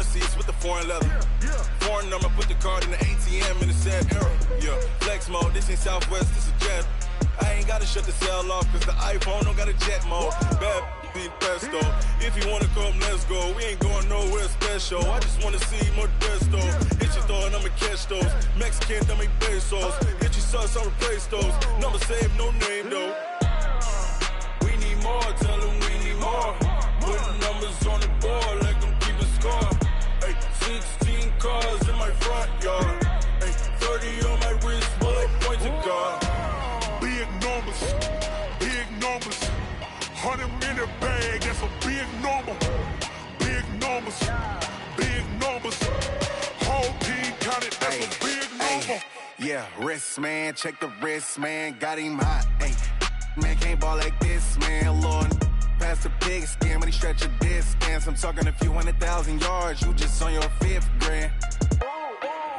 seats with the foreign leather. Foreign number, put the card in the ATM in the sad era. Yeah, flex mode, this ain't Southwest, this is jet. I ain't gotta shut the cell off, cause the iPhone don't got a jet mode. Bad be pesto. If you wanna come, let's go. We ain't going nowhere special. I just wanna see more Modesto. Hit your throw and I'ma catch those. Mexican, dummy pesos. Hit your sauce, I'll replace those. Number save, no name though. We need more, tell them we need more. Putting numbers on the board like I'm keeping score. Ay, 16 cars in my front yard. Ay, 30 on my wrist, while I point to God. Big numbers, big numbers. 100 in the bag, that's a big number. Big numbers, big numbers. Whole team counted, that's a big number. Yeah, wrist man, check the wrist man, got him hot. Ay, man can't ball like this, man. Lord, past the pig skin, but he stretch a distance. I'm talking a few 100,000 yards, you just on your 5th grand.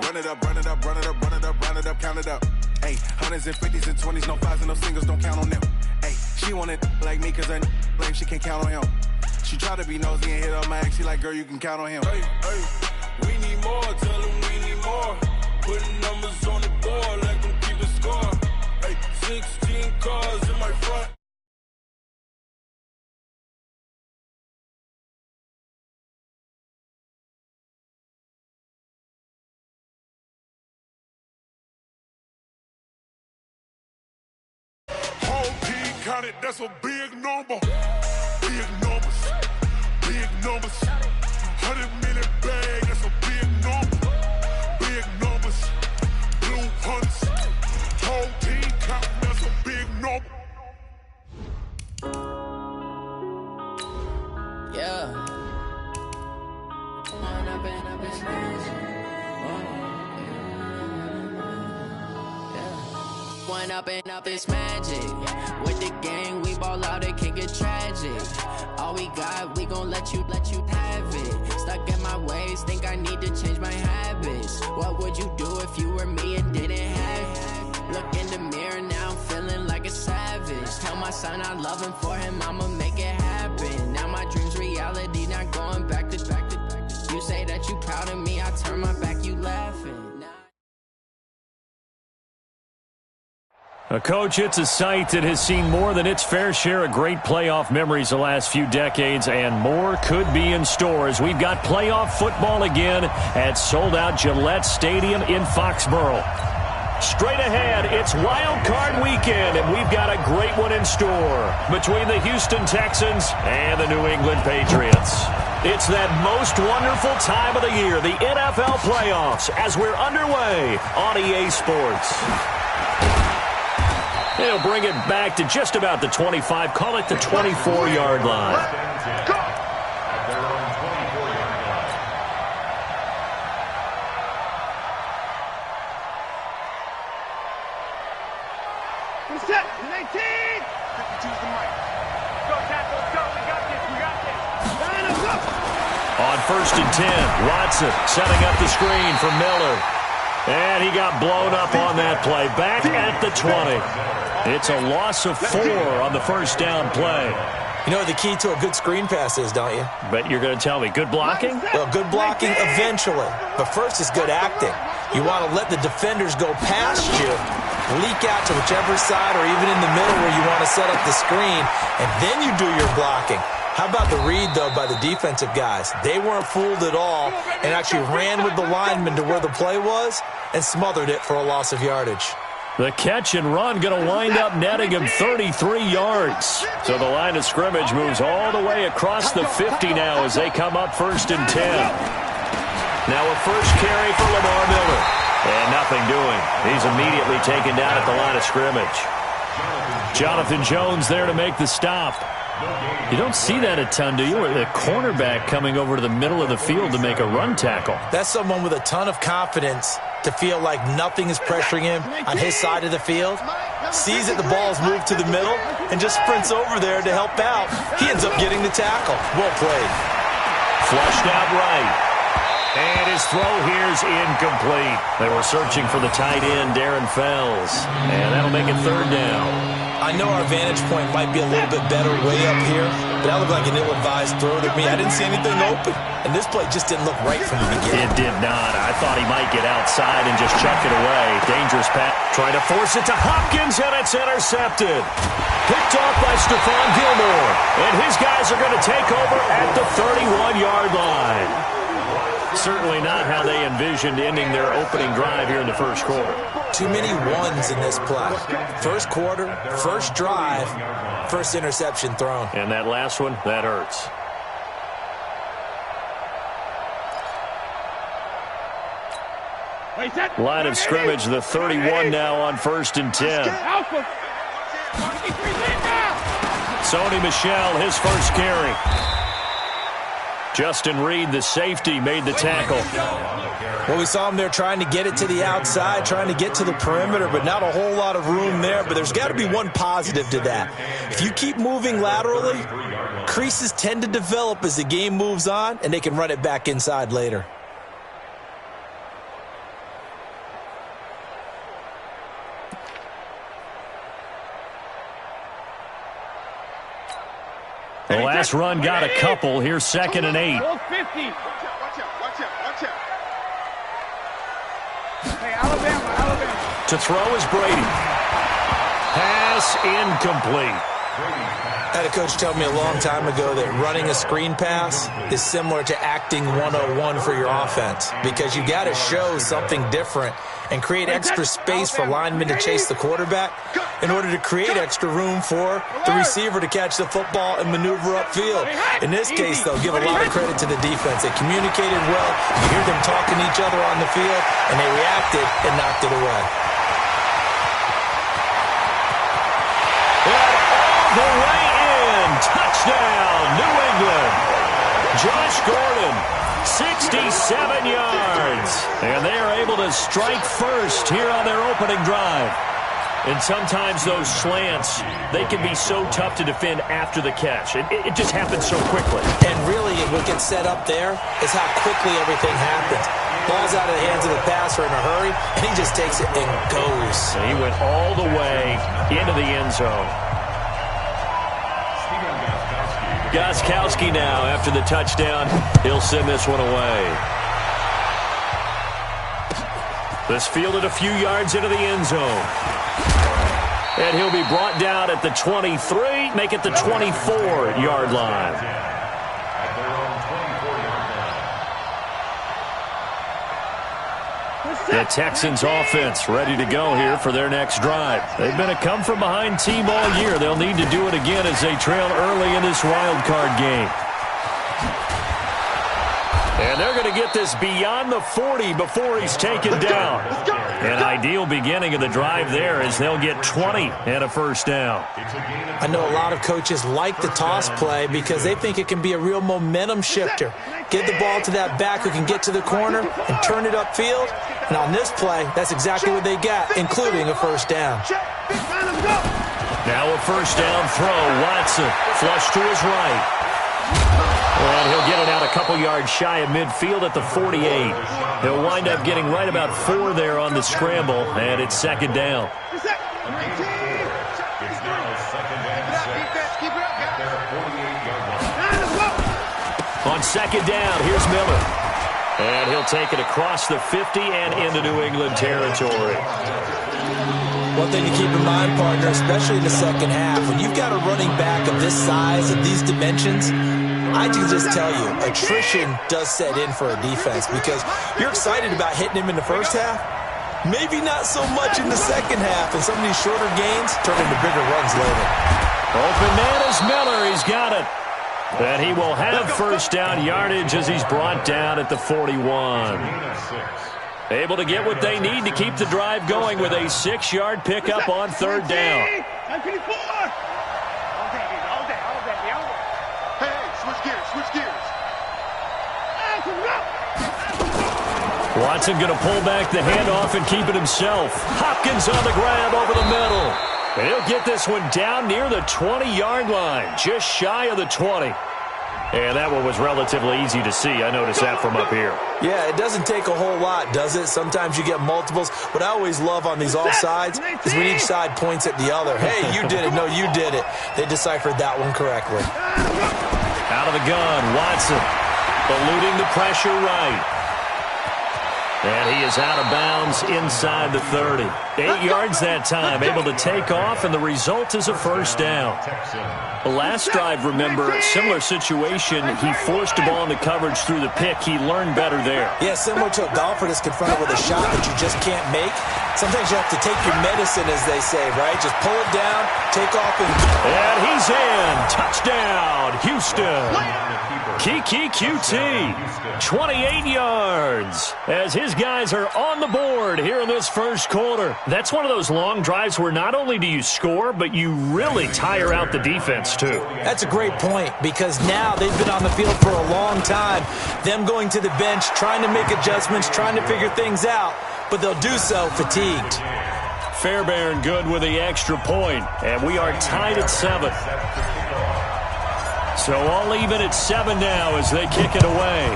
Run it up, run it up, run it up, run it up, run it up, count it up. Ay, 100s and 50s and 20s, no 5s and no singles, don't count on them. Ay, she want it like me, cause her blame, she can't count on him. She try to be nosy and hit up my ex, she like, girl, you can count on him. Hey, hey, we need more, tell them we need more. Putting numbers on the board like I'm keeping score. Hey, 16 cars in my front. Counted, that's a big number. Big numbers, big numbers. 100 million bag, that's a big number. Big numbers, blue hunts. Whole team counting, that's a big number. Yeah. One up and up is magic. With the gang, we ball out, it can get tragic. All we got, we gon' let you have it. Stuck in my ways, think I need to change my habits. What would you do if you were me and didn't have it? Look in the mirror, now I'm feeling like a savage. Tell my son I love him, for him I'ma make it happen. Now my dream's reality, not going back to. You say that you proud of me, I turn my back, you laughing. A coach, it's a site that has seen more than its fair share of great playoff memories the last few decades, and more could be in store as we've got playoff football again at sold-out Gillette Stadium in Foxborough. Straight ahead, it's Wild Card Weekend, and we've got a great one in store between the Houston Texans and the New England Patriots. It's that most wonderful time of the year, the NFL playoffs, as we're underway on EA Sports. They'll bring it back to just about the 25, call it the 24-yard line. Set, 19! Choose the mic. Go, tackle, go, we got this. Line us up. On 1st and 10, Watson setting up the screen for Miller. And he got blown up on that play. Back at the 20. It's a loss of 4 on the first down play. You know what the key to a good screen pass is, don't you? But you're going to tell me, good blocking? Well, good blocking eventually. But first is good acting. You want to let the defenders go past you, leak out to whichever side or even in the middle where you want to set up the screen, and then you do your blocking. How about the read, though, by the defensive guys? They weren't fooled at all and actually ran with the lineman to where the play was and smothered it for a loss of yardage. The catch and run going to wind up netting him 33 yards. So the line of scrimmage moves all the way across the 50 now as they come up 1st and 10. Now a first carry for Lamar Miller. And nothing doing. He's immediately taken down at the line of scrimmage. Jonathan Jones there to make the stop. You don't see that a ton, do you? Or the cornerback coming over to the middle of the field to make a run tackle. That's someone with a ton of confidence to feel like nothing is pressuring him on his side of the field. Sees that the ball is moved to the middle and just sprints over there to help out. He ends up getting the tackle. Well played. Flushed out right. And his throw here's incomplete. They were searching for the tight end, Darren Fells. And that'll make it 3rd down. I know our vantage point might be a little bit better way up here, but That looked like an ill-advised throw to me. I didn't see anything open. And this play just didn't look right from the beginning. It did not. I thought he might get outside and just chuck it away. Dangerous pass. Trying to force it to Hopkins, and it's intercepted. Picked off by Stephon Gilmore. And his guys are going to take over at the 31-yard line. Certainly not how they envisioned ending their opening drive here in the first quarter. Too many ones in this play. First quarter, first drive, first interception thrown. And that last one, that hurts. Line of scrimmage, the 31 now on 1st and 10. Sony Michel, his first carry. Justin Reed, the safety, made the tackle. Well, we saw him there trying to get it to the outside, trying to get to the perimeter, but not a whole lot of room there. But there's got to be one positive to that. If you keep moving laterally, creases tend to develop as the game moves on, and they can run it back inside later. The last run got a couple. Here's 2nd and 8. Watch out. Hey, Alabama. To throw is Brady. Pass incomplete. I had a coach tell me a long time ago that running a screen pass is similar to acting 101 for your offense, because you got to show something different and create extra space for linemen to chase the quarterback in order to create extra room for the receiver to catch the football and maneuver upfield. In this case, though, give a lot of credit to the defense. They communicated well. You hear them talking to each other on the field, and they reacted and knocked it away. The way in. Touchdown, New England. Josh Gordon, 67 yards. And they are able to strike first here on their opening drive. And sometimes those slants, they can be so tough to defend after the catch. It just happens so quickly. And really, what gets set up there is how quickly everything happens. Ball's out of the hands of the passer in a hurry, and he just takes it and goes. And he went all the way into the end zone. Gostkowski now, after the touchdown, he'll send this one away. This fielded a few yards into the end zone. And he'll be brought down at the 23, make it the 24-yard line. The Texans offense ready to go here for their next drive. They've been a come-from-behind team all year. They'll need to do it again as they trail early in this wild card game. And they're going to get this beyond the 40 before he's taken down. An ideal beginning of the drive there as they'll get 20 and a first down. I know a lot of coaches like the toss play because they think it can be a real momentum shifter. Get the ball to that back who can get to the corner and turn it upfield. And on this play, that's exactly what they got, including a first down. Now a first down throw. Watson flush to his right. And he'll get it out a couple yards shy of midfield at the 48. He'll wind up getting right about 4 there on the scramble, and it's second down. On second down, here's Miller. And he'll take it across the 50 and into New England territory. One thing to keep in mind, partner, especially in the second half, when you've got a running back of this size, of these dimensions, I can just tell you, attrition does set in for a defense because you're excited about hitting him in the first half. Maybe not so much in the second half, and some of these shorter gains turn into bigger runs later. Open man is Miller. He's got it. And he will have first down yardage as he's brought down at the 41. Able to get what they need to keep the drive going with a 6-yard pickup on third down. Watson going to pull back the handoff and keep it himself. Hopkins on the grab over the middle. And he'll get this one down near the 20-yard line, just shy of the 20. And that one was relatively easy to see. I noticed that from up here. Yeah, it doesn't take a whole lot, does it? Sometimes you get multiples. What I always love on these offsides is when each side points at the other. Hey, you did it. No, you did it. They deciphered that one correctly. Out of the gun, Watson eluding the pressure right. And he is out of bounds inside the 30. 8 yards that time, able to take off, and the result is a first down. The last drive, remember, similar situation. He forced the ball into coverage through the pick. He learned better there. Yeah, similar to a golfer that's confronted with a shot that you just can't make. Sometimes you have to take your medicine, as they say, right? Just pull it down, take off, and he's in. Touchdown, Houston. Kiki QT, 28 yards, as his guys are on the board here in this first quarter. That's one of those long drives where not only do you score, but you really tire out the defense, too. That's a great point, because now they've been on the field for a long time. Them going to the bench, trying to make adjustments, trying to figure things out, but they'll do so fatigued. Fairbairn good with the extra point, and we are tied at 7. So all even at 7 now as they kick it away.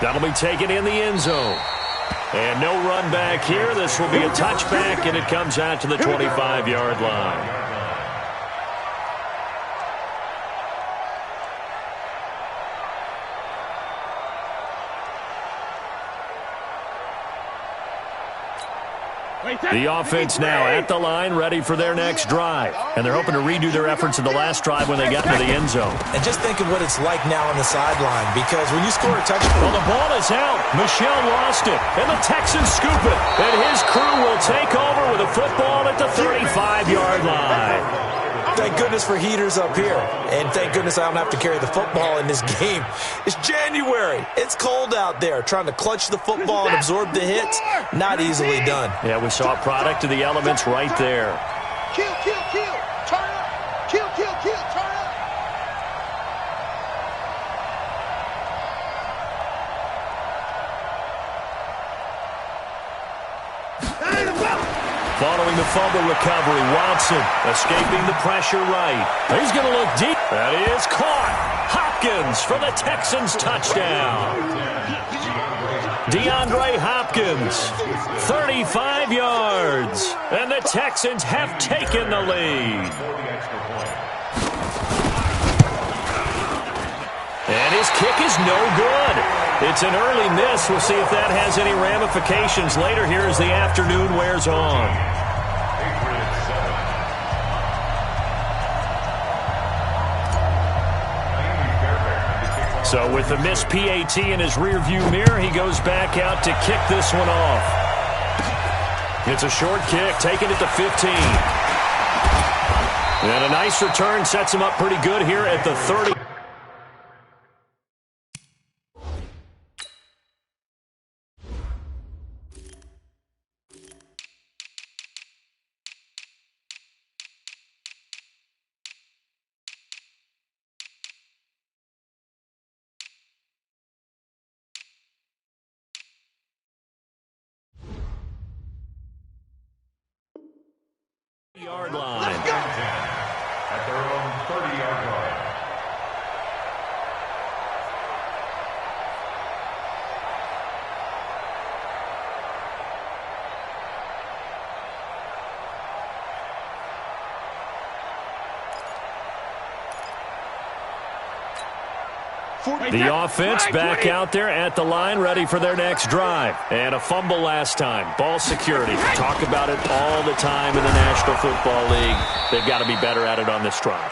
That'll be taken in the end zone. And no run back here. This will be a touchback, and it comes out to the 25-yard line. The offense now at the line, ready for their next drive. And they're hoping to redo their efforts in the last drive when they got into the end zone. And just think of what it's like now on the sideline, because when you score a touchdown... Well, the ball is out. Michelle lost it, and the Texans scoop it. And his crew will take over with a football at the 35-yard line. Thank goodness for heaters up here. And thank goodness I don't have to carry the football in this game. It's January. It's cold out there. Trying to clutch the football and absorb the hits, not easily done. Yeah, we saw a product of the elements right there. Kill, kill, kill. Turn up. Kill, kill, kill. Turn up. Following the fumble recovery, Watson escaping the pressure right. He's going to look deep. That is caught. Hopkins for the Texans touchdown. DeAndre Hopkins, 35 yards. And the Texans have taken the lead. And his kick is no good. It's an early miss. We'll see if that has any ramifications later here as the afternoon wears on. So with the missed PAT in his rearview mirror, he goes back out to kick this one off. It's a short kick, taking it to 15. And a nice return sets him up pretty good here at the 30. Yard line. At their own 30-yard line. The offense back out there at the line, ready for their next drive. And a fumble last time. Ball security. Talk about it all the time in the National Football League. They've got to be better at it on this drive.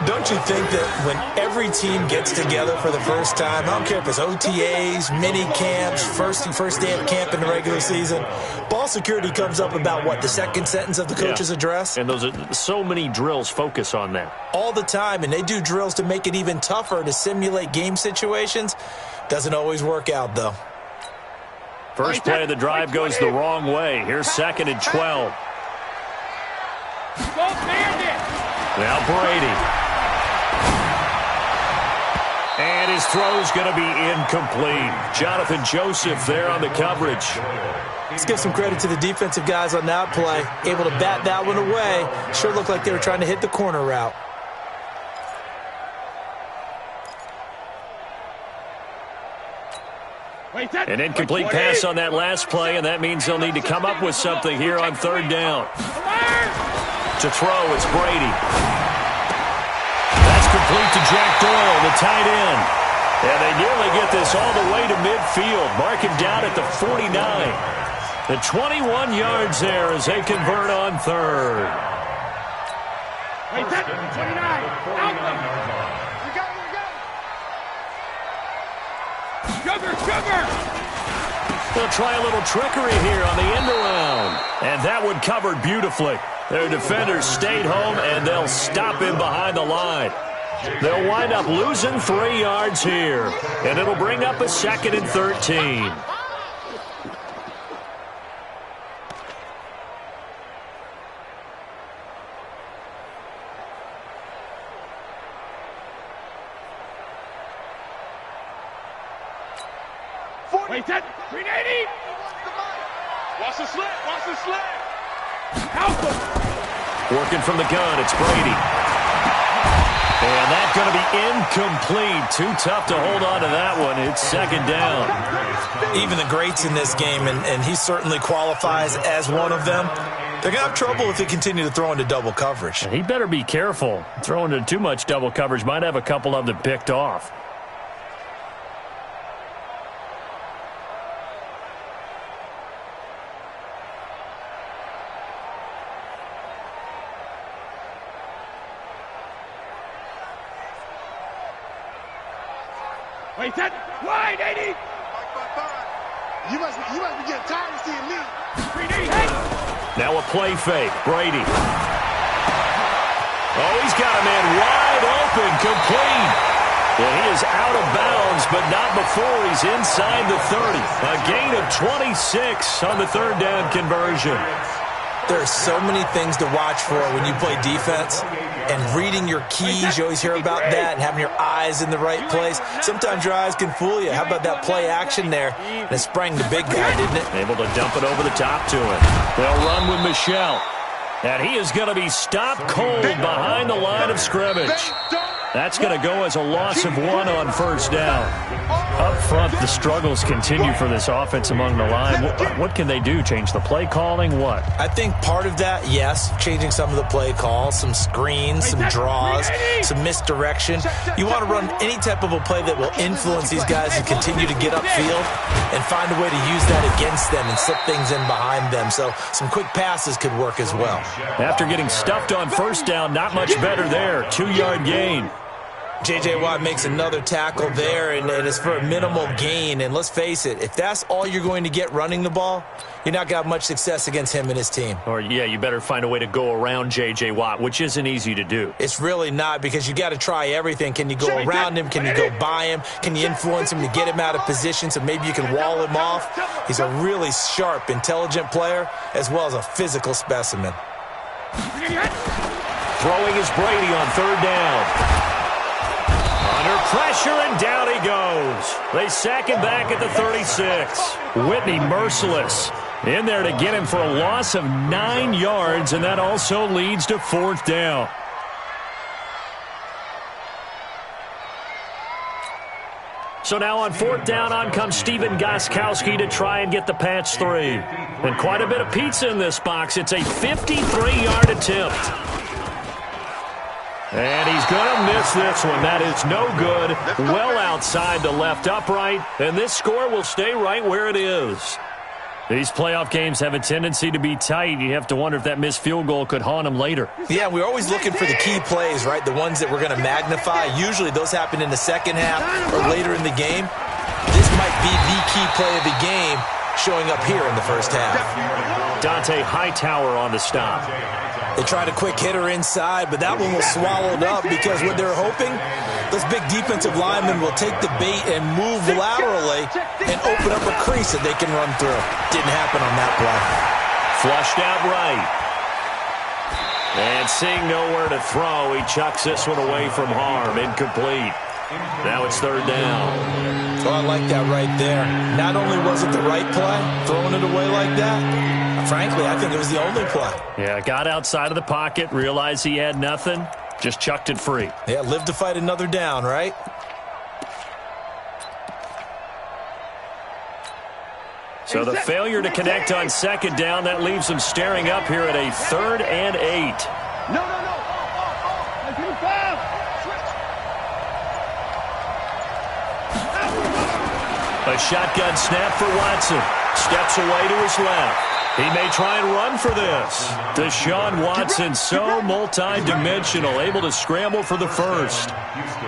Don't you think that when every team gets together for the first time, I don't care if it's OTAs, mini camps, first day of camp in the regular season, ball security comes up about, what, the second sentence of the coach's address? And those are so many drills focus on that. All the time, and they do drills to make it even tougher to simulate game situations. Doesn't always work out, though. First play of the drive goes the wrong way. Here's 2nd and 12. Now Brady. And his throw's going to be incomplete. Jonathan Joseph there on the coverage. Let's give some credit to the defensive guys on that play. Able to bat that one away. Sure looked like they were trying to hit the corner route. An incomplete pass on that last play, and that means they'll need to come up with something here on third down. To throw, it's Brady. That's complete to Jack Doyle, the tight end. And they nearly get this all the way to midfield. Mark him down at the 49. The 21 yards there as they convert on third. Wait, 29. Sugar! They'll try a little trickery here on the end around. And that one covered beautifully. Their defenders stayed home, and they'll stop him behind the line. They'll wind up losing 3 yards here. And it'll bring up a 2nd and 13. Wait, 380. Watch the slip. Help him. Working from the gun, it's Brady. And that's going to be incomplete. Too tough to hold on to that one. It's 2nd down. Even the greats in this game, and he certainly qualifies as one of them, they're going to have trouble if they continue to throw into double coverage. He better be careful. Throwing into too much double coverage might have a couple of them picked off. Wait, wide, 80. You must be getting tired of seeing me. 380. Now a play fake. Brady. Oh, he's got a man wide open, complete. Well, he is out of bounds, but not before he's inside the 30. A gain of 26 on the third down conversion. There are so many things to watch for when you play defense, and reading your keys, you always hear about that, and having your eyes in the right place. Sometimes your eyes can fool you. How about that play action there? And it sprang the big guy, didn't it? Able to dump it over the top to him. They'll run with Michelle. And he is going to be stopped cold behind the line of scrimmage. That's going to go as a loss of 1 on first down. Up front, the struggles continue for this offense among the line. What can they do? Change the play calling? What? I think part of that, yes, changing some of the play calls, some screens, some draws, some misdirection. You want to run any type of a play that will influence these guys to continue to get upfield and find a way to use that against them and slip things in behind them. So some quick passes could work as well. After getting stuffed on first down, not much better there. 2-yard gain. J.J. Watt makes another tackle there, and it's for a minimal gain. And let's face it, if that's all you're going to get running the ball, you're not going to have much success against him and his team. Or, yeah, you better find a way to go around J.J. Watt, which isn't easy to do. It's really not, because you got to try everything. Can you go around him? Can you go by him? Can you influence him to get him out of position so maybe you can wall him off? He's a really sharp, intelligent player, as well as a physical specimen. Throwing is Brady on third down. Under pressure, and down he goes. They sack him back at the 36. Whitney merciless in there to get him for a loss of 9 yards, and that also leads to fourth down. So now on fourth down, on comes Steven Gostkowski to try and get the Pats 3. And quite a bit of pizza in this box. It's a 53-yard attempt. And he's going to miss this one. That is no good. Well outside the left upright. And this score will stay right where it is. These playoff games have a tendency to be tight. You have to wonder if that missed field goal could haunt them later. Yeah, we're always looking for the key plays, right? The ones that we're going to magnify. Usually those happen in the second half or later in the game. This might be the key play of the game showing up here in the first half. Dante Hightower on the stop. They tried a quick hitter inside, but that one was swallowed up because what they're hoping, those big defensive linemen will take the bait and move laterally and open up a crease that they can run through. Didn't happen on that play. Flushed out right. And seeing nowhere to throw, he chucks this one away from harm. Incomplete. Now it's third down. Oh, I like that right there. Not only was it the right play, throwing it away like that, frankly, I think it was the only play. Yeah, got outside of the pocket, realized he had nothing, just chucked it free. Yeah, live to fight another down, right? So the failure to connect on second down, that leaves them staring up here at a 3rd and 8. No. Let's hit 5. A shotgun snap for Watson. Steps away to his left. He may try and run for this. Deshaun Watson, so multi-dimensional, able to scramble for the first.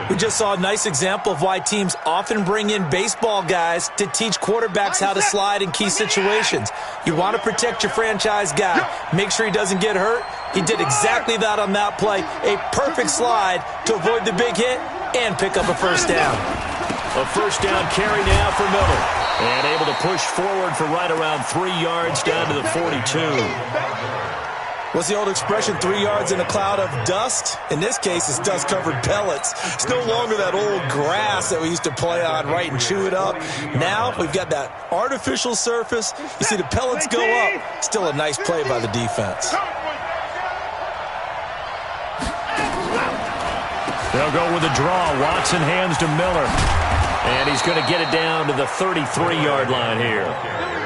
We just saw a nice example of why teams often bring in baseball guys to teach quarterbacks how to slide in key situations. You want to protect your franchise guy. Make sure he doesn't get hurt. He did exactly that on that play. A perfect slide to avoid the big hit and pick up a first down. A first down carry now for Miller. And able to push forward for right around 3 yards down to the 42. What's the old expression, 3 yards in a cloud of dust? In this case, it's dust-covered pellets. It's no longer that old grass that we used to play on, right, and chew it up. Now we've got that artificial surface. You see the pellets go up. Still a nice play by the defense. They'll go with a draw. Watson hands to Miller. And he's going to get it down to the 33-yard line here.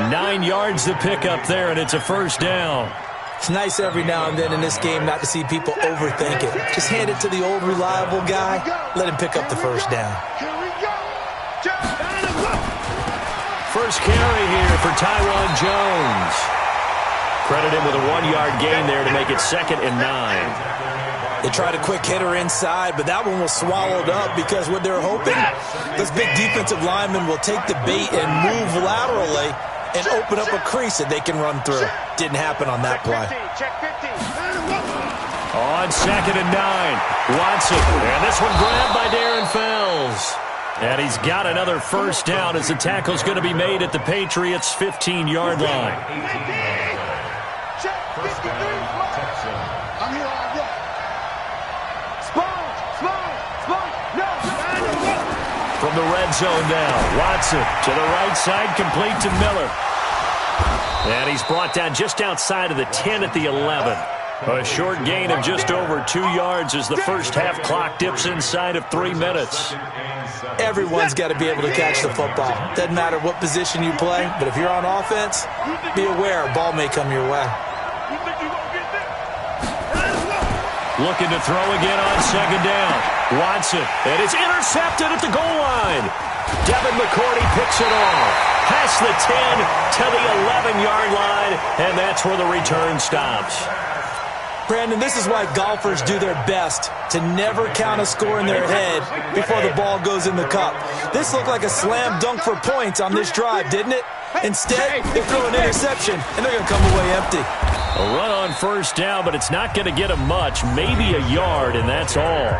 9 yards to pick up there, and it's a first down. It's nice every now and then in this game not to see people overthink it. Just hand it to the old reliable guy. Let him pick up the first down. First carry here for Tyron Jones. Credit him with a 1-yard gain there to make it 2nd and 9. They tried a quick hitter inside, but that one was swallowed up because what they're hoping, those big defensive linemen will take the bait and move laterally and open up a crease that they can run through. Didn't happen on that play. On 2nd and 9, Watson. And this one grabbed by Darren Fells. And he's got another first down as the tackle's going to be made at the Patriots' 15-yard line. From the red zone now, Watson to the right side, complete to Miller. And he's brought down just outside of the 10 at the 11. A short gain of just over 2 yards as the first half clock dips inside of 3 minutes. Everyone's got to be able to catch the football. Doesn't matter what position you play, but if you're on offense, be aware a ball may come your way. Looking to throw again on 2nd down. Watson, and it's intercepted at the goal line. Devin McCourty picks it off. Past the 10 to the 11-yard line, and that's where the return stops. Brandon, this is why golfers do their best to never count a score in their head before the ball goes in the cup. This looked like a slam dunk for points on this drive, didn't it? Instead, they throw an interception, and they're going to come away empty. A run on first down, but it's not going to get them much, maybe a yard, and that's all.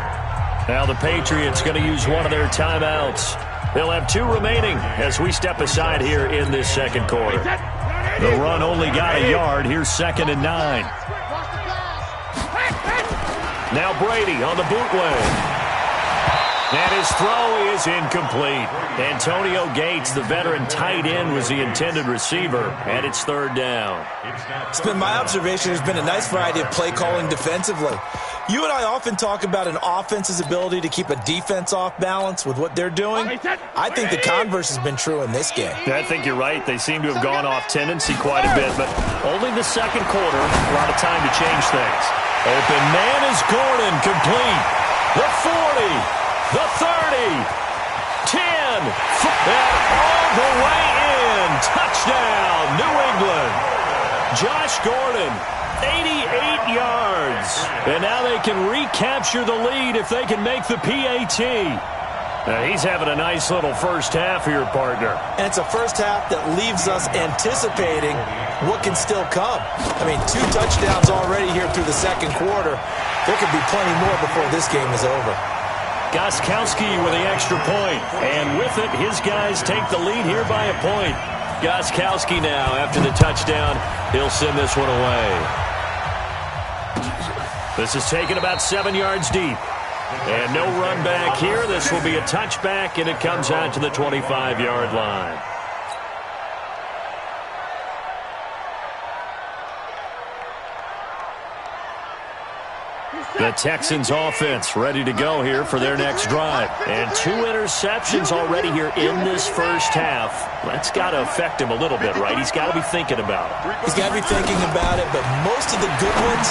Now the Patriots going to use one of their timeouts. They'll have 2 remaining as we step aside here in this second quarter. The run only got a yard. Here's 2nd and 9. Now Brady on the bootleg. And his throw is incomplete. Antonio Gates, the veteran tight end, was the intended receiver, and it's 3rd down. It's been my observation there's been a nice variety of play calling defensively. You and I often talk about an offense's ability to keep a defense off balance with what they're doing. I think the converse has been true in this game. I think you're right. They seem to have gone off tendency quite a bit, but only the second quarter, a lot of time to change things. Open man is Gordon, complete. The 40. The 30, 10, and all the way in. Touchdown, New England. Josh Gordon, 88 yards. And now they can recapture the lead if they can make the PAT. Now he's having a nice little first half here, partner. And it's a first half that leaves us anticipating what can still come. I mean, 2 touchdowns already here through the second quarter. There could be plenty more before this game is over. Gostkowski with the extra point. And with it, his guys take the lead here by a point. Gostkowski now, after the touchdown, he'll send this one away. This is taken about 7 yards deep. And no run back here. This will be a touchback, and it comes out to the 25-yard line. The Texans offense ready to go here for their next drive. And 2 interceptions already here in this first half. That's got to affect him a little bit, right? He's got to be thinking about it. He's got to be thinking about it, but most of the good ones,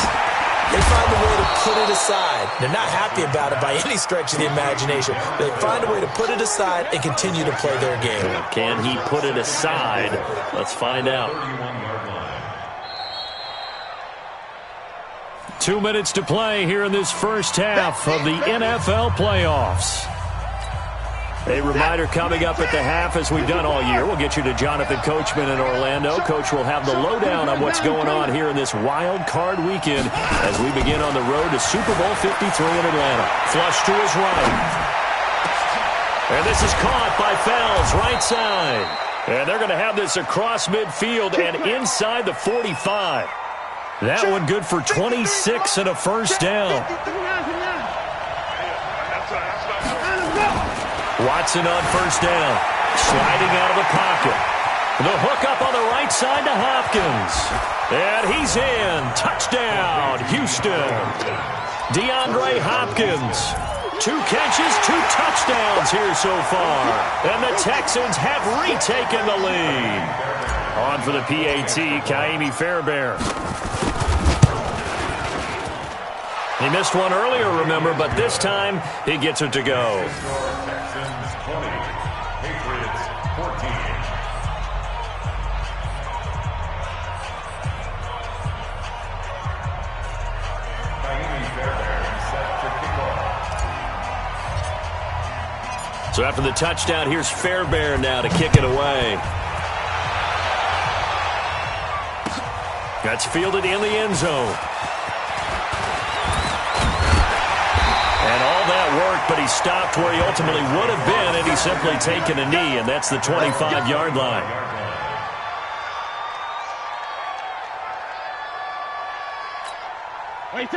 they find a way to put it aside. They're not happy about it by any stretch of the imagination. They find a way to put it aside and continue to play their game. Can he put it aside? Let's find out. 2 minutes to play here in this first half of the NFL playoffs. A reminder coming up at the half, as we've done all year. We'll get you to Jonathan Coachman in Orlando. Coach will have the lowdown on what's going on here in this wild card weekend as we begin on the road to Super Bowl 53 in Atlanta. Flush to his right. And this is caught by Fells, right side. And they're going to have this across midfield and inside the 45. That one good for 26 and a first down. Watson on first down. Sliding out of the pocket. The hook up on the right side to Hopkins. And he's in. Touchdown, Houston. DeAndre Hopkins. 2 catches, 2 touchdowns here so far. And the Texans have retaken the lead. On for the PAT, Kaimi Fairbairn. He missed one earlier, remember, but this time he gets it to go. Texans 20, Patriots 14. Kaimi Fairbairn set to kick off. So after the touchdown, here's Fairbairn now to kick it away. That's fielded in the end zone. And all that work, but he stopped where he ultimately would have been had he simply taken a knee, and that's the 25-yard line.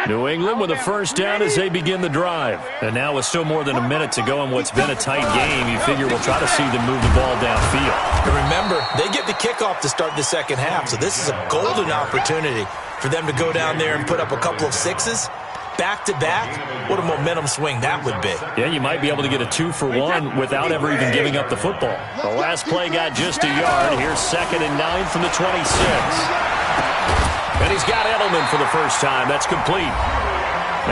New England with a first down as they begin the drive. And now with still more than a minute to go in what's been a tight game, you figure we'll try to see them move the ball downfield. And remember, they get the kickoff to start the second half, so this is a golden opportunity for them to go down there and put up a couple of sixes. Back-to-back, what a momentum swing that would be. Yeah, you might be able to get a 2-for-1 without ever even giving up the football. The last play got just a yard. Here's 2nd and 9 from the 26. And he's got Edelman for the first time. That's complete.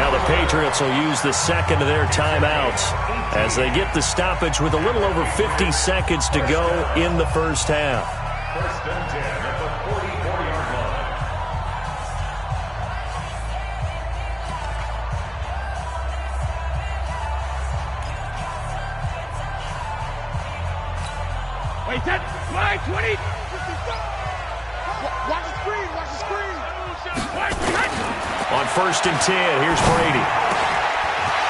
Now the Patriots will use the second of their timeouts as they get the stoppage with a little over 50 seconds to go in the first half. First and 10 at the 44-yard line. Wait, that 20. Watch the screen, watch the screen. On 1st and 10, here's Brady.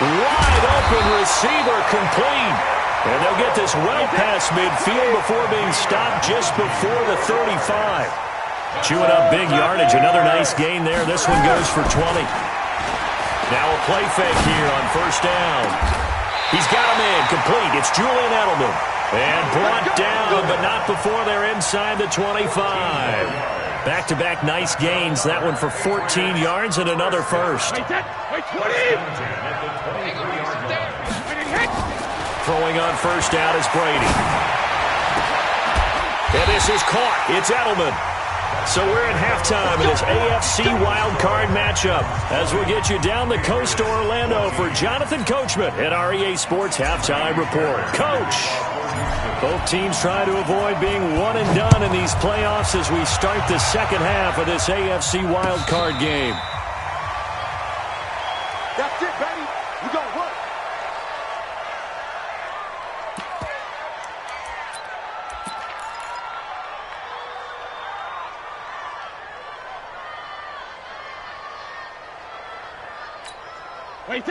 Wide open receiver, complete. And they'll get this well past midfield before being stopped just before the 35. Chewing up big yardage. Another nice gain there. This one goes for 20. Now a play fake here on 1st down. He's got him in, complete. It's Julian Edelman. And brought down, but not before they're inside the 25. Back-to-back nice gains. That one for 14 yards and another first. Throwing on 1st down is Brady. And this is caught. It's Edelman. So we're at halftime in this AFC wildcard matchup as we get you down the coast to Orlando for Jonathan Coachman at our EA Sports Halftime Report. Coach! Both teams try to avoid being one and done in these playoffs as we start the second half of this AFC wildcard game. That's it, baby. We gonna work.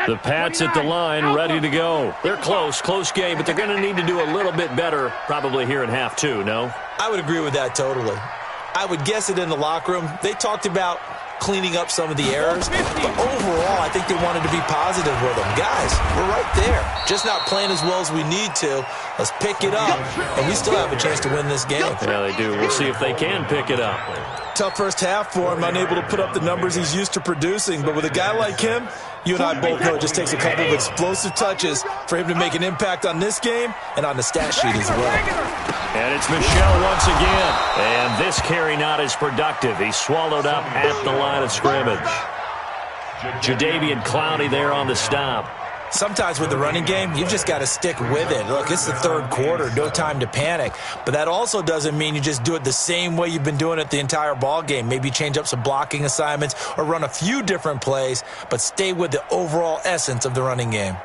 The Pats at the line, ready to go. They're close game, but they're going to need to do a little bit better probably here in half 2, no? I would agree with that totally. I would guess it in the locker room. They talked about cleaning up some of the errors. But overall, I think they wanted to be positive with them. Guys, we're right there. Just not playing as well as we need to. Let's pick it up, and we still have a chance to win this game. Yeah, they do. We'll see if they can pick it up. Tough first half for him, unable to put up the numbers he's used to producing. But with a guy like him, you and I both know it just takes a couple of explosive touches for him to make an impact on this game and on the stat sheet as well. And it's Michel once again. And this carry not as productive. He's swallowed up at the line of scrimmage. Jadeveon Clowney there on the stop. Sometimes with the running game, you've just got to stick with it. Look, it's the third quarter, no time to panic. But that also doesn't mean you just do it the same way you've been doing it the entire ball game. Maybe change up some blocking assignments or run a few different plays, but stay with the overall essence of the running game.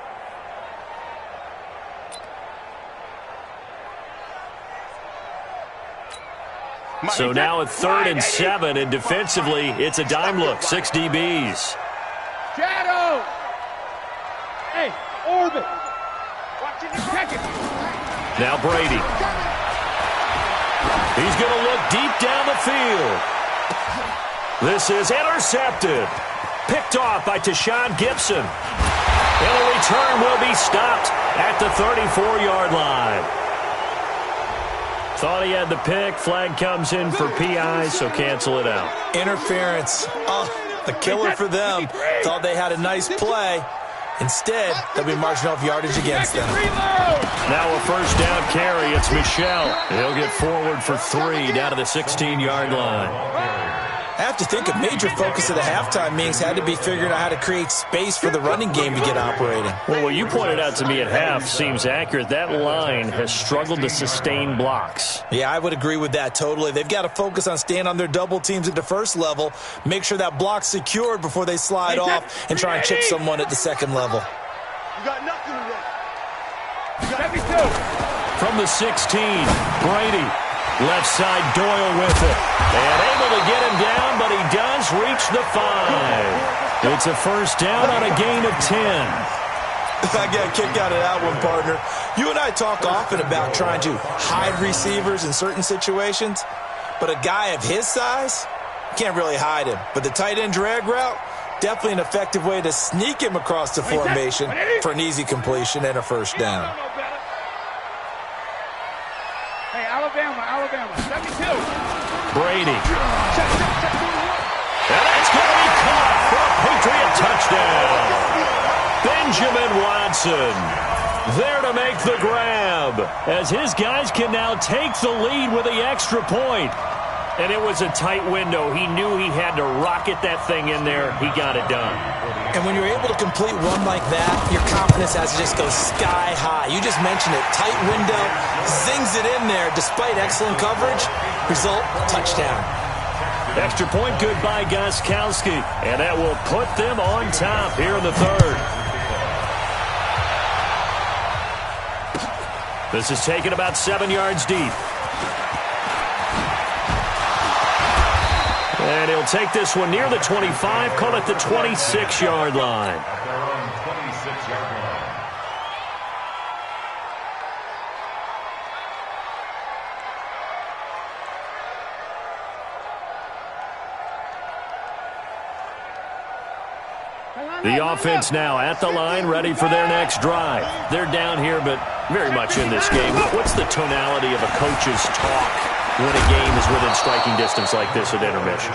So now at 3rd and 7, and defensively, it's a dime look, 6 DBs. Shadow! Hey, orbit! Watch it, check it! Now Brady. He's going to look deep down the field. This is intercepted. Picked off by Tashawn Gibson. And the return will be stopped at the 34-yard line. Thought he had the pick. Flag comes in for PI, so cancel it out. Interference. Oh, the killer for them. Thought they had a nice play. Instead, they'll be marching off yardage against them. Now a first down carry. It's Michel. He'll get forward for 3 down to the 16-yard line. I have to think a major focus of the halftime meetings had to be figuring out how to create space for the running game to get operating. Well, what you pointed out to me at half seems accurate. That line has struggled to sustain blocks. Yeah, I would agree with that totally. They've got to focus on staying on their double teams at the first level, make sure that block's secured before they slide off and try and chip someone at the second level. You got nothing to do. From the 16, Brady. Left side, Doyle with it. And able to get him down, but he does reach the 5. It's a first down on a gain of 10. I got a kick out of that one, partner. You and I talk often about trying to hide receivers in certain situations, but a guy of his size, can't really hide him. But the tight end drag route, definitely an effective way to sneak him across the formation for an easy completion and a first down. Hey, Alabama, 72. Brady. And that's going to be caught for a Patriot touchdown. Benjamin Watson there to make the grab as his guys can now take the lead with the extra point. And it was a tight window. He knew he had to rocket that thing in there. He got it done. And when you're able to complete one like that, your confidence has to just go sky high. You just mentioned it. Tight window, zings it in there despite excellent coverage. Result, touchdown. Extra point good by Gostkowski. And that will put them on top here in the 3rd. This is taken about 7 yards deep. And he'll take this one near the 25, call it the 26-yard line. The offense now at the line, ready for their next drive. They're down here, but very much in this game. What's the tonality of a coach's talk when a game is within striking distance like this at intermission?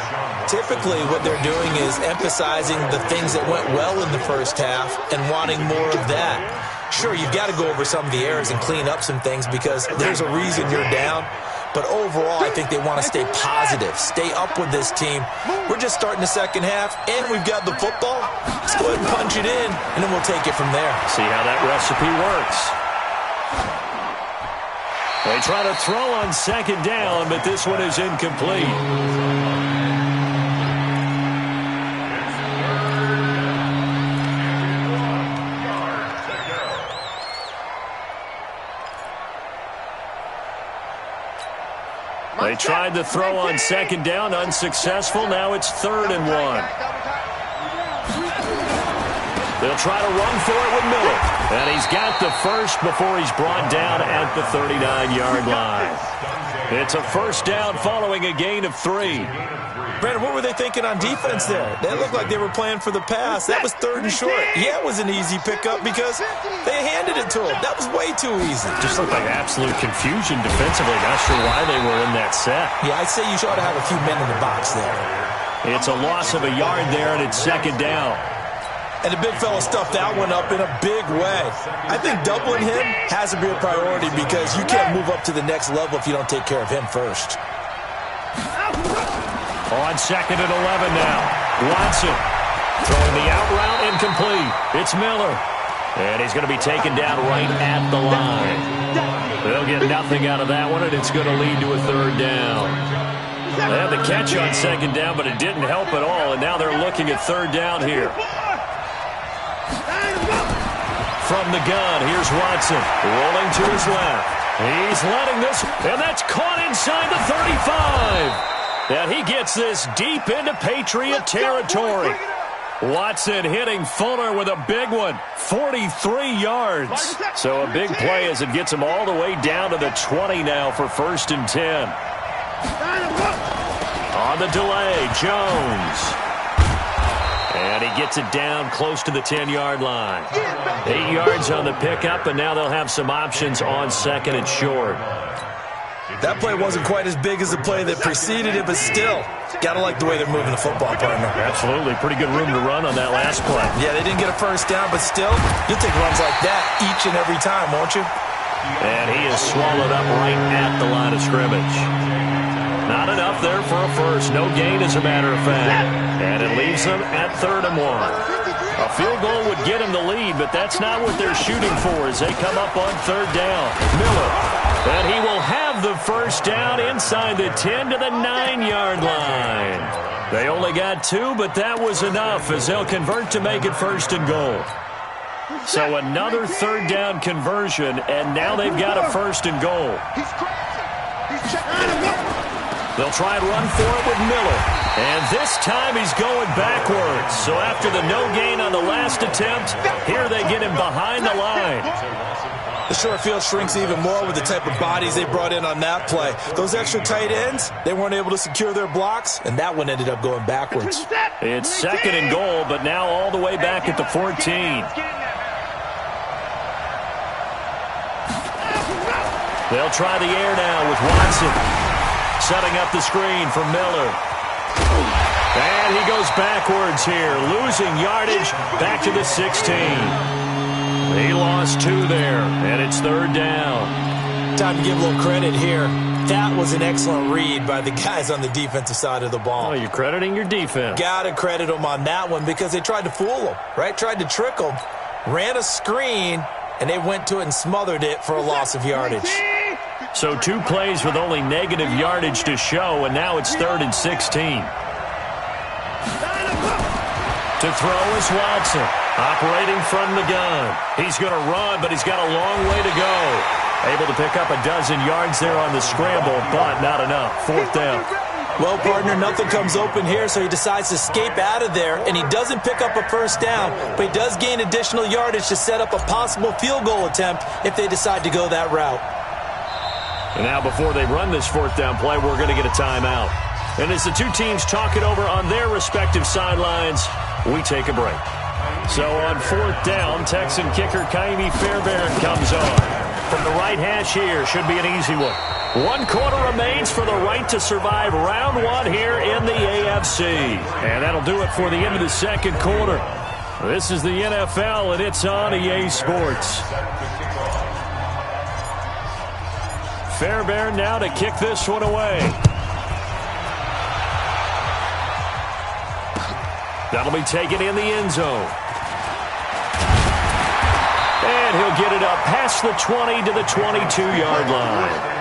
Typically, what they're doing is emphasizing the things that went well in the first half and wanting more of that. Sure, you've got to go over some of the errors and clean up some things because there's a reason you're down. But overall, I think they want to stay positive, stay up with this team. We're just starting the second half, and we've got the football. Let's go ahead and punch it in, and then we'll take it from there. See how that recipe works. They try to throw on second down, but this one is incomplete. They tried to throw on second down, unsuccessful. Now it's 3rd and 1. They'll try to run for it with Miller. And he's got the first before he's brought down at the 39-yard line. It's a first down following a gain of 3. Brandon, what were they thinking on defense there? They looked like they were playing for the pass. That was 3rd and short. Yeah, it was an easy pickup because they handed it to him. That was way too easy. Just looked like absolute confusion defensively. Not sure why they were in that set. Yeah, I'd say you should have a few men in the box there. It's a loss of a yard there, and it's 2nd down. And the big fella stuffed that one up in a big way. I think doubling him has to be a priority because you can't move up to the next level if you don't take care of him first. On 2nd and 11 now. Watson throwing the out route incomplete. It's Miller. And he's going to be taken down right at the line. They'll get nothing out of that one, and it's going to lead to a 3rd down. They had the catch on 2nd down, but it didn't help at all, and now they're looking at 3rd down here. From the gun, here's Watson, rolling to his left. He's letting this, and that's caught inside the 35. And he gets this deep into Patriot territory. Watson hitting Fuller with a big one, 43 yards. So a big play as it gets him all the way down to the 20 now for 1st and 10. On the delay, Jones. And he gets it down close to the 10-yard line. 8 yards on the pickup, and now they'll have some options on 2nd and short. That play wasn't quite as big as the play that preceded it, but still, got to like the way they're moving the football, partner. Absolutely. Pretty good room to run on that last play. Yeah, they didn't get a 1st down, but still, you'll take runs like that each and every time, won't you? And he is swallowed up right at the line of scrimmage. Not enough there for a first. No gain, as a matter of fact. And it leaves them at 3rd and 1. A field goal would get him the lead, but that's not what they're shooting for as they come up on 3rd down. Miller. And he will have the 1st down inside the 10 to the 9-yard line. They only got 2, but that was enough as they'll convert to make it 1st and goal. So another 3rd down conversion, and now they've got a 1st and goal. They'll try and run for it with Miller. And this time he's going backwards. So after the no gain on the last attempt, here they get him behind the line. The short field shrinks even more with the type of bodies they brought in on that play. Those extra tight ends, they weren't able to secure their blocks, and that one ended up going backwards. It's 2nd and goal, but now all the way back at the 14. They'll try the air now with Watson. Setting up the screen for Miller. And he goes backwards here, losing yardage back to the 16. He lost 2 there, and it's 3rd down. Time to give a little credit here. That was an excellent read by the guys on the defensive side of the ball. Oh, you're crediting your defense. Got to credit them on that one because they tried to fool them, right? Tried to trick them, ran a screen, and they went to it and smothered it for a loss of yardage. So 2 plays with only negative yardage to show, and now it's 3rd and 16. To throw is Watson, operating from the gun. He's going to run, but he's got a long way to go. Able to pick up a dozen yards there on the scramble, but not enough. 4th down. Well, partner, nothing comes open here, so he decides to escape out of there, and he doesn't pick up a 1st down, but he does gain additional yardage to set up a possible field goal attempt if they decide to go that route. And now before they run this 4th down play, we're going to get a timeout. And as the 2 teams talk it over on their respective sidelines, we take a break. So on 4th down, Texan kicker Kaimi Fairbairn comes on. From the right hash here, should be an easy one. 1 quarter remains for the right to survive round 1 here in the AFC. And that'll do it for the end of the 2nd quarter. This is the NFL, and it's on EA Sports. Fairbairn now to kick this one away. That'll be taken in the end zone. And he'll get it up past the 20 to the 22-yard line.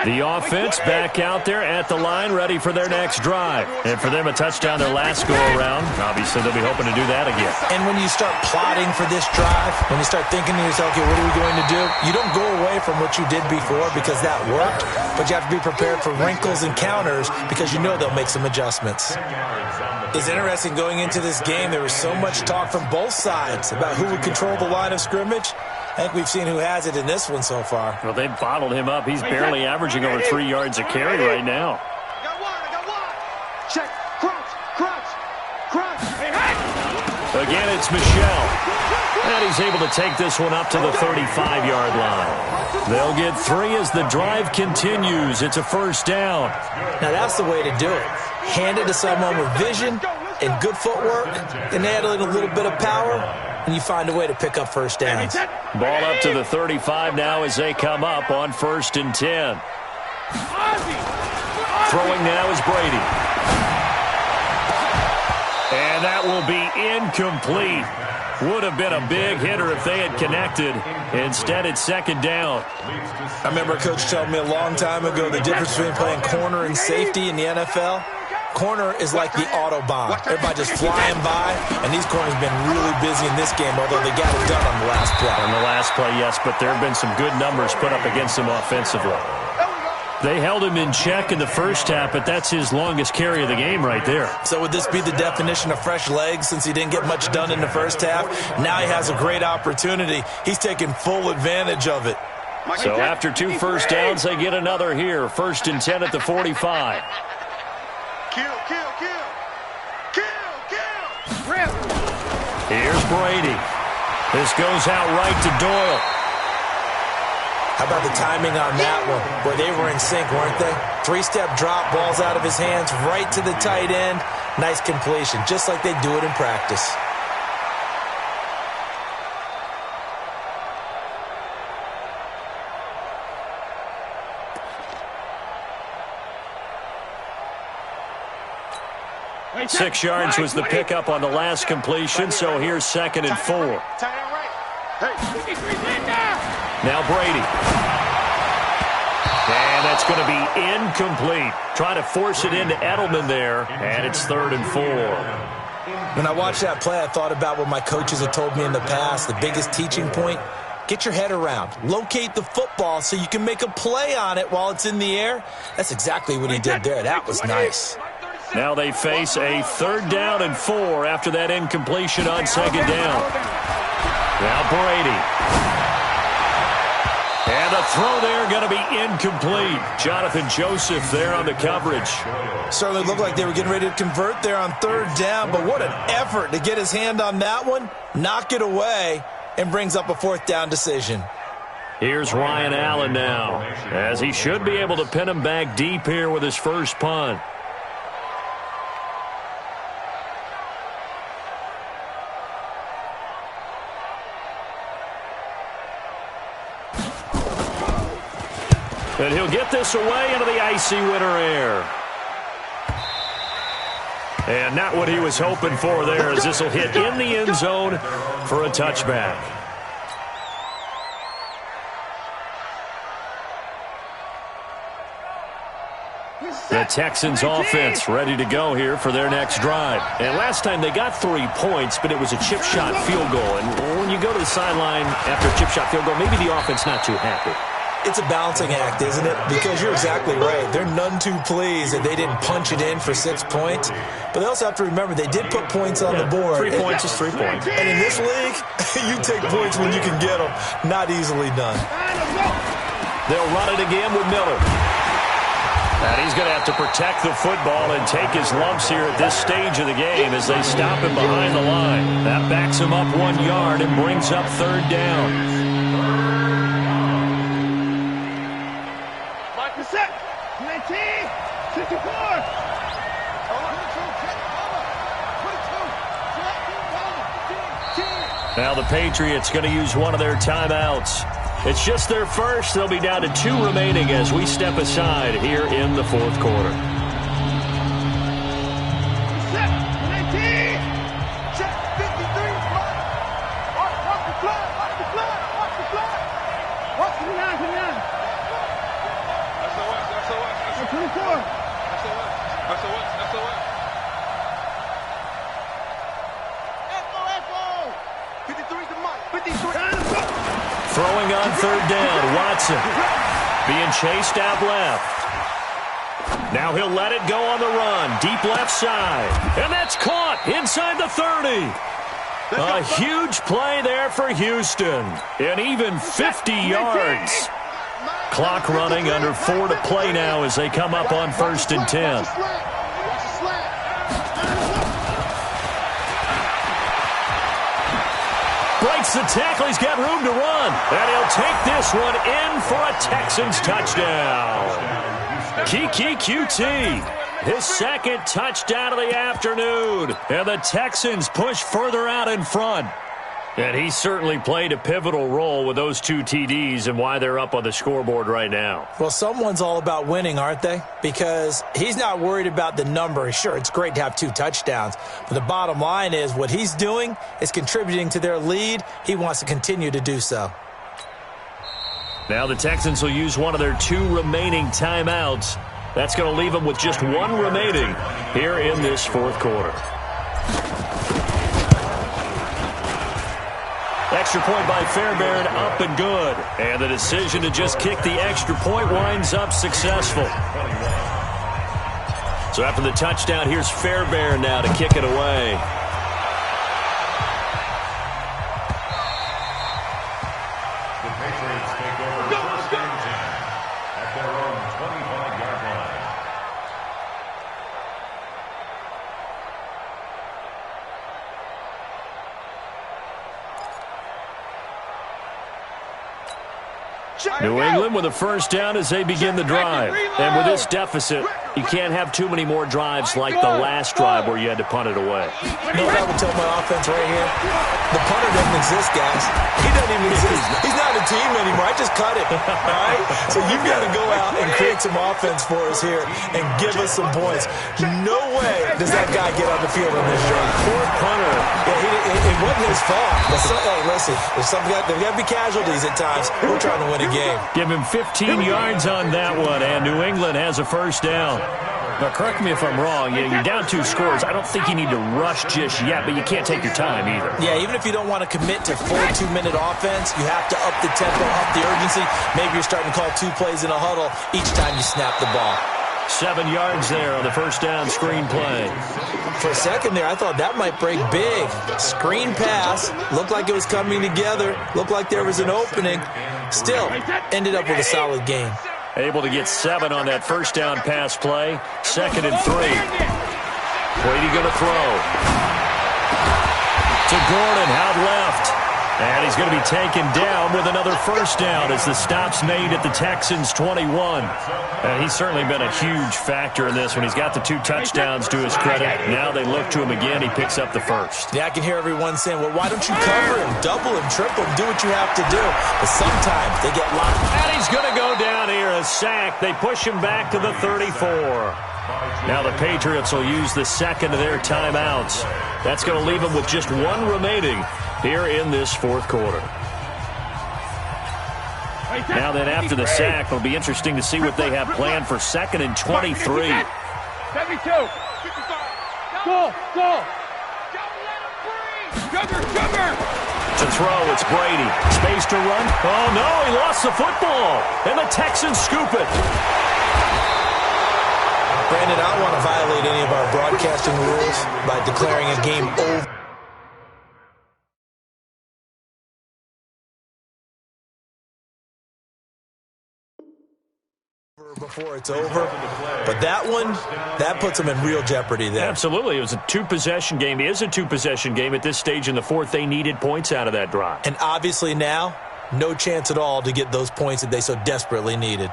The offense back out there at the line, ready for their next drive. And for them, a touchdown their last go-around. Obviously, they'll be hoping to do that again. And when you start plotting for this drive, when you start thinking to yourself, okay, what are we going to do? You don't go away from what you did before because that worked, but you have to be prepared for wrinkles and counters because you know they'll make some adjustments. It's interesting going into this game. There was so much talk from both sides about who would control the line of scrimmage. I think we've seen who has it in this one so far. Well, they've bottled him up. He's barely averaging over 3 yards a carry right now. I got one. Check. Crunch. Hey. Again, it's Michel. And he's able to take this one up to the 35-yard line. They'll get 3 as the drive continues. It's a first down. Now, that's the way to do it. Hand it to someone with vision and good footwork, and add in a little bit of power, and you find a way to pick up first downs. Ball up to the 35 now as they come up on 1st and 10. Throwing now is Brady. And that will be incomplete. Would have been a big hitter if they had connected. Instead, it's 2nd down. I remember a coach telling me a long time ago the difference between playing corner and safety in the NFL. Corner is like the Autobahn. Everybody just flying by, and these corners have been really busy in this game, although they got it done on the last play. On the last play, yes, but there have been some good numbers put up against them offensively. They held him in check in the first half, but that's his longest carry of the game right there. So would this be the definition of fresh legs since he didn't get much done in the first half? Now he has a great opportunity. He's taking full advantage of it. So after 2 first downs, they get another here. 1st and 10 at the 45. Kill. Here's Brady. This goes out right to Doyle. How about the timing on that one? Boy, they were in sync, weren't they? 3-step drop, balls out of his hands, right to the tight end. Nice completion, just like they do it in practice. Six yards was the pickup on the last completion, so here's 2nd and 4. Now Brady. And that's going to be incomplete. Trying to force it into Edelman there, and it's 3rd and 4. When I watched that play, I thought about what my coaches had told me in the past. The biggest teaching point, get your head around. Locate the football so you can make a play on it while it's in the air. That's exactly what he did there. That was nice. Now they face a 3rd down and 4 after that incompletion on 2nd down. Now Brady. And the throw there going to be incomplete. Jonathan Joseph there on the coverage. Certainly looked like they were getting ready to convert there on 3rd down, but what an effort to get his hand on that one, knock it away, and brings up a 4th down decision. Here's Ryan Allen now, as he should be able to pin him back deep here with his first punt. And he'll get this away into the icy winter air. And not what he was hoping for there, as this will hit in the end zone for a touchback. The Texans offense ready to go here for their next drive. And last time they got 3 points, but it was a chip shot field goal. And when you go to the sideline after a chip shot field goal, maybe the offense not too happy. It's a balancing act, isn't it? Because you're exactly right. They're none too pleased that they didn't punch it in for 6 points. But they also have to remember they did put points on the board. 3 points is 3 points. And in this league, you take points when you can get them. Not easily done. They'll run it again with Miller. And he's going to have to protect the football and take his lumps here at this stage of the game as they stop him behind the line. That backs him up 1 yard and brings up 3rd down. Now the Patriots going to use one of their timeouts. It's just their first. They'll be down to 2 remaining as we step aside here in the 4th quarter. Throwing on third down, Watson being chased out left. Now he'll let it go on the run, deep left side. And that's caught inside the 30. A huge play there for Houston. And even 50 yards. Clock running, under 4 to play now as they come up on 1st and 10. Breaks the tackle. He's got room to run. And he'll take this one in for a Texans touchdown. Kiki QT, his second touchdown of the afternoon. And the Texans push further out in front. And he certainly played a pivotal role with those 2 TDs and why they're up on the scoreboard right now. Well, someone's all about winning, aren't they? Because he's not worried about the number. Sure, it's great to have 2 touchdowns. But the bottom line is what he's doing is contributing to their lead. He wants to continue to do so. Now the Texans will use one of their 2 remaining timeouts. That's going to leave them with just 1 remaining here in this 4th quarter. Extra point by Fairbairn, up and good. And the decision to just kick the extra point winds up successful. So after the touchdown, here's Fairbairn now to kick it away. New England with a first down as they begin the drive. And with this deficit, you can't have too many more drives like the last drive where you had to punt it away. You know what I would tell my offense right here? The punter doesn't exist, guys. He doesn't even exist. He's not a team anymore. I just cut it. All right? So you've got to go out and create some offense for us here and give us some points. No way does that guy get on the field on this drive. Poor punter. Yeah, it wasn't his fault. But hey, listen, there's got to be casualties at times. We're trying to win a game. Give him 15 yards on that one, and New England has a first down. Now, correct me if I'm wrong. You're down 2 scores. I don't think you need to rush just yet, but you can't take your time either. Yeah, even if you don't want to commit to full 2-minute offense, you have to up the tempo, up the urgency. Maybe you're starting to call 2 plays in a huddle each time you snap the ball. 7 yards there on the first down screen play. For a second there, I thought that might break big. Screen pass. Looked like it was coming together. Looked like there was an opening. Still, ended up with a solid game. Able to get 7 on that first down pass play. 2nd and 3. Brady going to throw. To Gordon, out left. And he's going to be taken down with another first down as the stop's made at the Texans' 21. And he's certainly been a huge factor in this when he's got the 2 touchdowns to his credit. Now they look to him again. He picks up the first. Yeah, I can hear everyone saying, well, why don't you cover him, double him, triple him, do what you have to do. But sometimes they get locked. And he's going to go down here, a sack. They push him back to the 34. Now the Patriots will use the 2nd of their timeouts. That's going to leave them with just 1 remaining here in this 4th quarter. Now then, after the sack, it'll be interesting to see what they have planned for 2nd and 23. 72. Go. Jugger. To throw, it's Brady. Space to run. Oh, no, he lost the football. And the Texans scoop it. Brandon, I don't want to violate any of our broadcasting rules by declaring a game over before it's over. But that puts them in real jeopardy there. Absolutely. It was a 2-possession game. It is a 2-possession game at this stage in the 4th. They needed points out of that drive. And obviously now, no chance at all to get those points that they so desperately needed.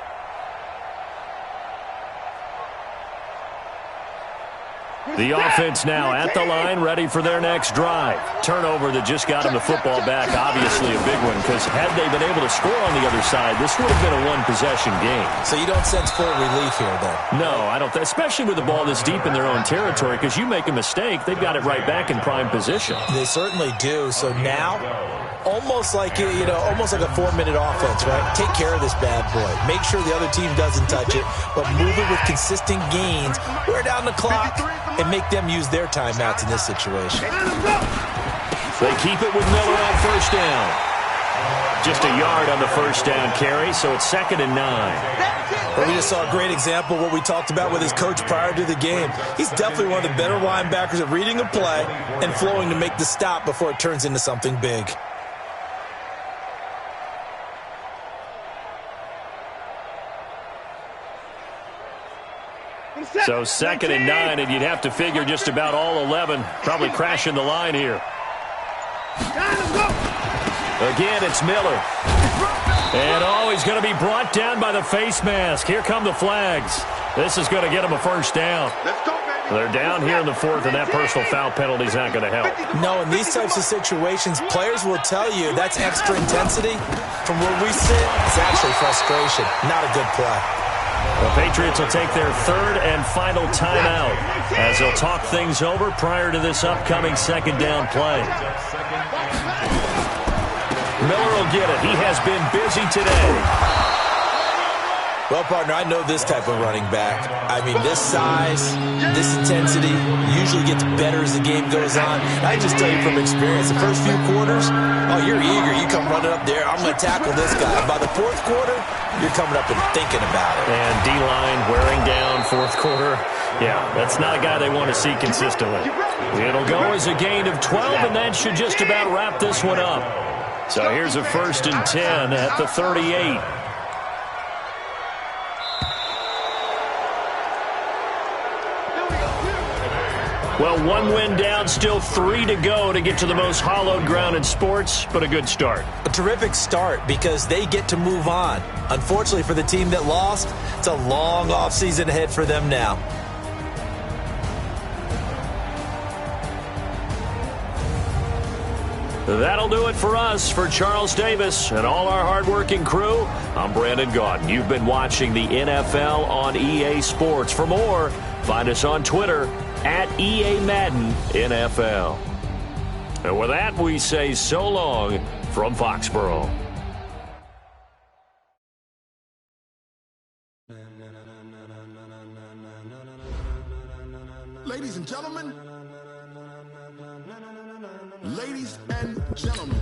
The offense now at the line, ready for their next drive. Turnover that just got them the football back, obviously a big one, because had they been able to score on the other side, this would have been a one-possession game. So you don't sense full relief here, then? No, I don't, especially with the ball this deep in their own territory, because you make a mistake, they've got it right back in prime position. They certainly do. So now, almost like almost like a 4-minute offense, right? Take care of this bad boy. Make sure the other team doesn't touch it, but move it with consistent gains. Wear down the clock and make them use their timeouts in this situation. They keep it with Miller on first down. Just a yard on the first down carry, so it's 2nd and 9. Well, we just saw a great example of what we talked about with his coach prior to the game. He's definitely one of the better linebackers at reading a play and flowing to make the stop before it turns into something big. So 2nd and 9, and you'd have to figure just about all 11 probably crashing the line here. Again, it's Miller. And, he's going to be brought down by the face mask. Here come the flags. This is going to get him a first down. They're down here in the 4th, and that personal foul penalty is not going to help. No, in these types of situations, players will tell you that's extra intensity. From where we sit, it's actually frustration. Not a good play. The Patriots will take their 3rd and final timeout as they'll talk things over prior to this upcoming 2nd down play. Miller will get it. He has been busy today. Well, partner, I know this type of running back. I mean, this size, this intensity usually gets better as the game goes on. I just tell you from experience, the first few quarters, you're eager. You come running up there, I'm going to tackle this guy. By the 4th quarter, you're coming up and thinking about it. And D-line wearing down 4th quarter. Yeah, that's not a guy they want to see consistently. It'll go as a gain of 12, and that should just about wrap this one up. So here's a 1st and 10 at the 38. Well, 1 win down, still 3 to go to get to the most hallowed ground in sports, but a good start. A terrific start because they get to move on. Unfortunately for the team that lost, it's a long offseason ahead for them now. That'll do it for us. For Charles Davis and all our hardworking crew, I'm Brandon Gaudin. You've been watching the NFL on EA Sports. For more, find us on Twitter at EA Madden NFL. And with that, we say so long from Foxborough. Ladies and gentlemen. Ladies and gentlemen.